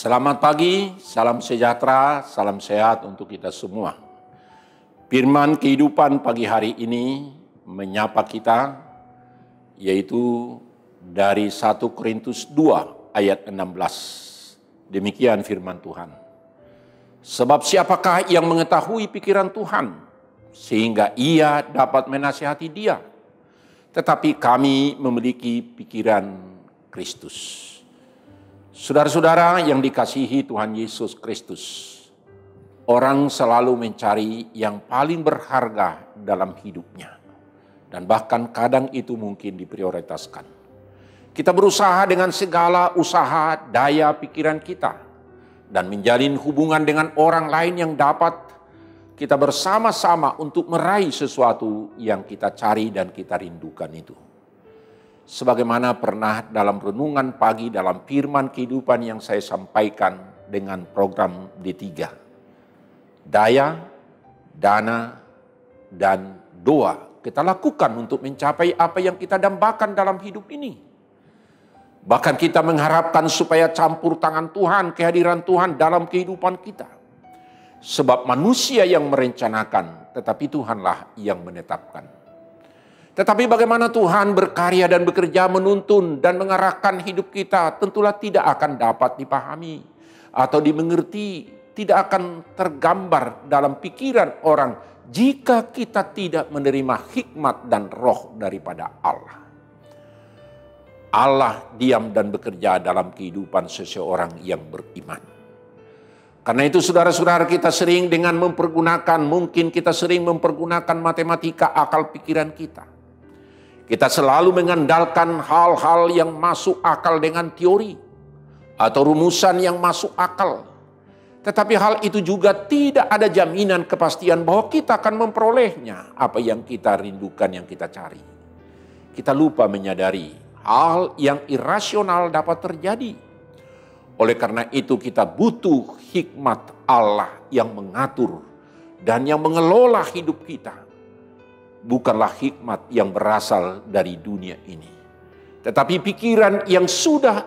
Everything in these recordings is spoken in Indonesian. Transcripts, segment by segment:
Selamat pagi, salam sejahtera, salam sehat untuk kita semua. Firman kehidupan pagi hari ini menyapa kita, yaitu dari 1 Korintus 2 ayat 16. Demikian firman Tuhan. Sebab siapakah yang mengetahui pikiran Tuhan, sehingga ia dapat menasihati dia? Tetapi kami memiliki pikiran Kristus. Saudara-saudara yang dikasihi Tuhan Yesus Kristus, orang selalu mencari yang paling berharga dalam hidupnya. Dan bahkan kadang itu mungkin diprioritaskan. Kita berusaha dengan segala usaha daya pikiran kita. Dan menjalin hubungan dengan orang lain yang dapat kita bersama-sama untuk meraih sesuatu yang kita cari dan kita rindukan itu. Sebagaimana pernah dalam renungan pagi dalam firman kehidupan yang saya sampaikan dengan program D3. Daya, dana, dan doa kita lakukan untuk mencapai apa yang kita dambakan dalam hidup ini. Bahkan kita mengharapkan supaya campur tangan Tuhan, kehadiran Tuhan dalam kehidupan kita. Sebab manusia yang merencanakan, tetapi Tuhanlah yang menetapkan. Tetapi bagaimana Tuhan berkarya dan bekerja menuntun dan mengarahkan hidup kita tentulah tidak akan dapat dipahami atau dimengerti, tidak akan tergambar dalam pikiran orang jika kita tidak menerima hikmat dan roh daripada Allah. Allah diam dan bekerja dalam kehidupan seseorang yang beriman. Karena itu saudara-saudara kita sering dengan mungkin kita sering mempergunakan matematika akal pikiran kita. Kita selalu mengandalkan hal-hal yang masuk akal dengan teori atau rumusan yang masuk akal. Tetapi hal itu juga tidak ada jaminan kepastian bahwa kita akan memperolehnya apa yang kita rindukan, yang kita cari. Kita lupa menyadari hal yang irasional dapat terjadi. Oleh karena itu kita butuh hikmat Allah yang mengatur dan yang mengelola hidup kita. Bukanlah hikmat yang berasal dari dunia ini. Tetapi pikiran yang sudah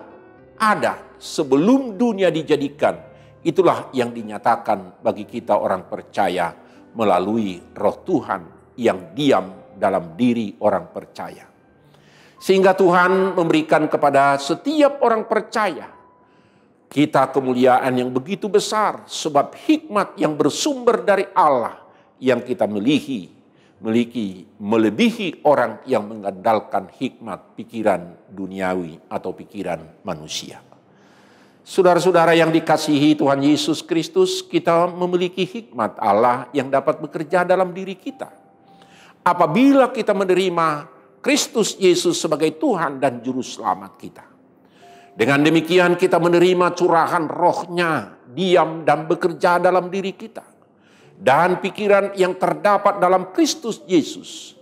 ada sebelum dunia dijadikan, itulah yang dinyatakan bagi kita orang percaya melalui Roh Tuhan yang diam dalam diri orang percaya. Sehingga Tuhan memberikan kepada setiap orang percaya kita kemuliaan yang begitu besar, sebab hikmat yang bersumber dari Allah yang kita miliki melebihi orang yang mengandalkan hikmat pikiran duniawi atau pikiran manusia. Saudara-saudara yang dikasihi Tuhan Yesus Kristus, kita memiliki hikmat Allah yang dapat bekerja dalam diri kita. Apabila kita menerima Kristus Yesus sebagai Tuhan dan Juru Selamat kita. Dengan demikian kita menerima curahan rohnya, diam dan bekerja dalam diri kita. Dan pikiran yang terdapat dalam Kristus Yesus.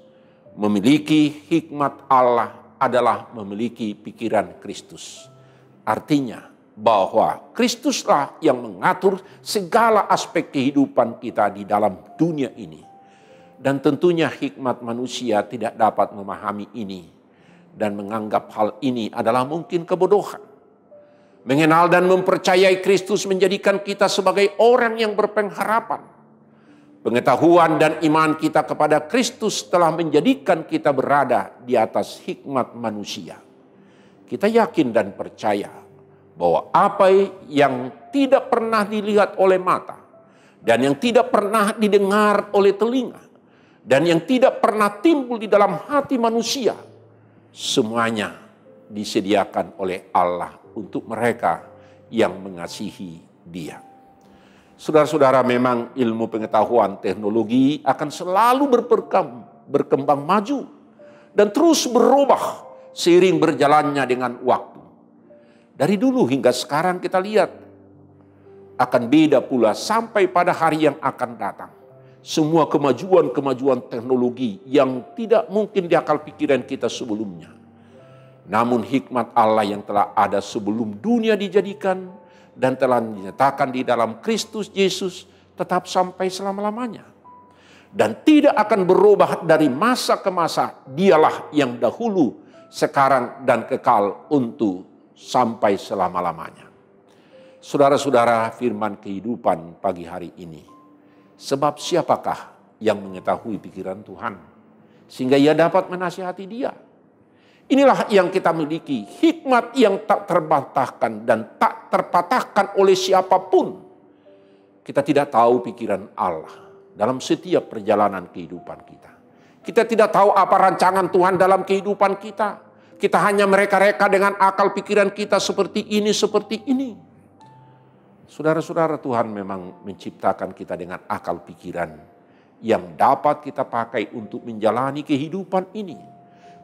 Memiliki hikmat Allah adalah memiliki pikiran Kristus. Artinya bahwa Kristuslah yang mengatur segala aspek kehidupan kita di dalam dunia ini. Dan tentunya hikmat manusia tidak dapat memahami ini. Dan menganggap hal ini adalah mungkin kebodohan. Mengenal dan mempercayai Kristus menjadikan kita sebagai orang yang berpengharapan. Pengetahuan dan iman kita kepada Kristus telah menjadikan kita berada di atas hikmat manusia. Kita yakin dan percaya bahwa apa yang tidak pernah dilihat oleh mata dan yang tidak pernah didengar oleh telinga dan yang tidak pernah timbul di dalam hati manusia, semuanya disediakan oleh Allah untuk mereka yang mengasihi Dia. Saudara-saudara, memang ilmu pengetahuan teknologi akan selalu berkembang maju dan terus berubah seiring berjalannya dengan waktu. Dari dulu hingga sekarang kita lihat akan beda pula sampai pada hari yang akan datang. Semua kemajuan teknologi yang tidak mungkin di akal pikiran kita sebelumnya. Namun hikmat Allah yang telah ada sebelum dunia dijadikan dan telah dinyatakan di dalam Kristus Yesus tetap sampai selama-lamanya. Dan tidak akan berubah dari masa ke masa. Dialah yang dahulu, sekarang dan kekal untuk sampai selama-lamanya. Saudara-saudara, firman kehidupan pagi hari ini. Sebab siapakah yang mengetahui pikiran Tuhan, sehingga ia dapat menasihati dia? Inilah yang kita miliki, hikmat yang tak terbantahkan dan tak terpatahkan oleh siapapun. Kita tidak tahu pikiran Allah dalam setiap perjalanan kehidupan kita. Kita tidak tahu apa rancangan Tuhan dalam kehidupan kita. Kita hanya mereka-reka dengan akal pikiran kita seperti ini, seperti ini. Saudara-saudara, Tuhan memang menciptakan kita dengan akal pikiran yang dapat kita pakai untuk menjalani kehidupan ini.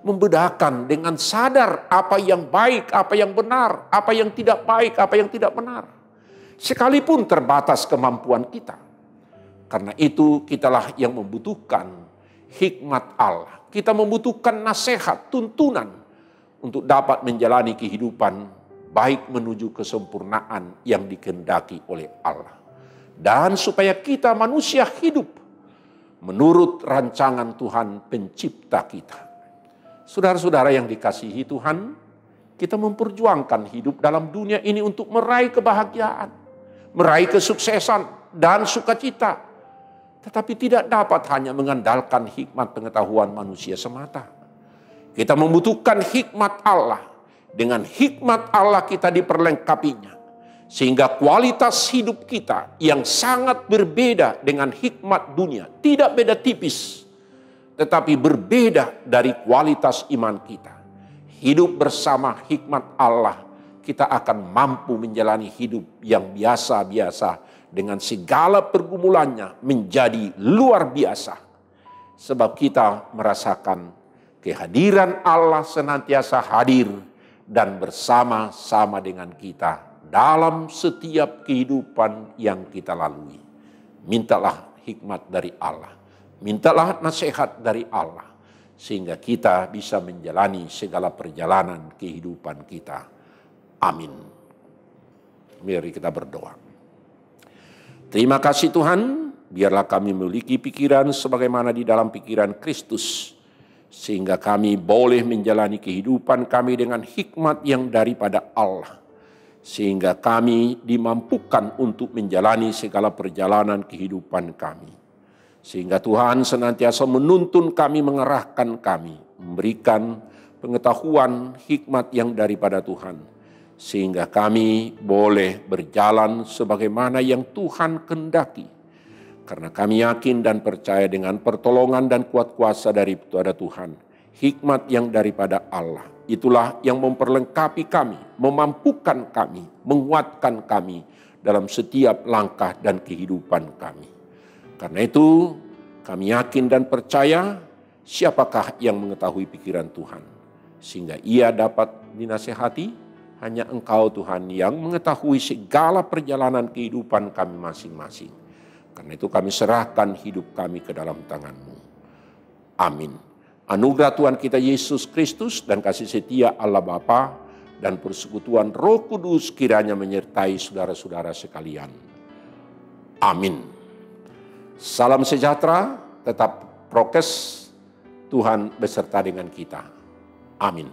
Membedakan dengan sadar apa yang baik, apa yang benar, apa yang tidak baik, apa yang tidak benar. Sekalipun terbatas kemampuan kita. Karena itu kitalah yang membutuhkan hikmat Allah. Kita membutuhkan nasihat, tuntunan untuk dapat menjalani kehidupan baik menuju kesempurnaan yang dikehendaki oleh Allah. Dan supaya kita manusia hidup menurut rancangan Tuhan pencipta kita. Saudara-saudara yang dikasihi Tuhan, kita memperjuangkan hidup dalam dunia ini untuk meraih kebahagiaan, meraih kesuksesan dan sukacita. Tetapi tidak dapat hanya mengandalkan hikmat pengetahuan manusia semata. Kita membutuhkan hikmat Allah. Dengan hikmat Allah kita diperlengkapinya. Sehingga kualitas hidup kita yang sangat berbeda dengan hikmat dunia. Tidak beda tipis. Tetapi berbeda dari kualitas iman kita. Hidup bersama hikmat Allah. Kita akan mampu menjalani hidup yang biasa-biasa. Dengan segala pergumulannya menjadi luar biasa. Sebab kita merasakan kehadiran Allah senantiasa hadir dan bersama-sama dengan kita dalam setiap kehidupan yang kita lalui. Mintalah hikmat dari Allah. Mintalah nasihat dari Allah. Sehingga kita bisa menjalani segala perjalanan kehidupan kita. Amin. Mari kita berdoa. Terima kasih Tuhan, biarlah kami memiliki pikiran sebagaimana di dalam pikiran Kristus. Sehingga kami boleh menjalani kehidupan kami dengan hikmat yang daripada Allah. Sehingga kami dimampukan untuk menjalani segala perjalanan kehidupan kami. Sehingga Tuhan senantiasa menuntun kami, mengarahkan kami, memberikan pengetahuan hikmat yang daripada Tuhan. Sehingga kami boleh berjalan sebagaimana yang Tuhan kehendaki. Karena kami yakin dan percaya dengan pertolongan dan kuat kuasa daripada Tuhan. Hikmat yang daripada Allah. Itulah yang memperlengkapi kami, memampukan kami, menguatkan kami dalam setiap langkah dan kehidupan kami. Karena itu kami yakin dan percaya siapakah yang mengetahui pikiran Tuhan. Sehingga ia dapat dinasihati. Hanya Engkau Tuhan yang mengetahui segala perjalanan kehidupan kami masing-masing. Karena itu kami serahkan hidup kami ke dalam tangan-Mu. Amin. Anugerah Tuhan kita Yesus Kristus dan kasih setia Allah Bapa dan persekutuan Roh Kudus kiranya menyertai saudara-saudara sekalian. Amin. Salam sejahtera, tetap prokes, Tuhan beserta dengan kita. Amin.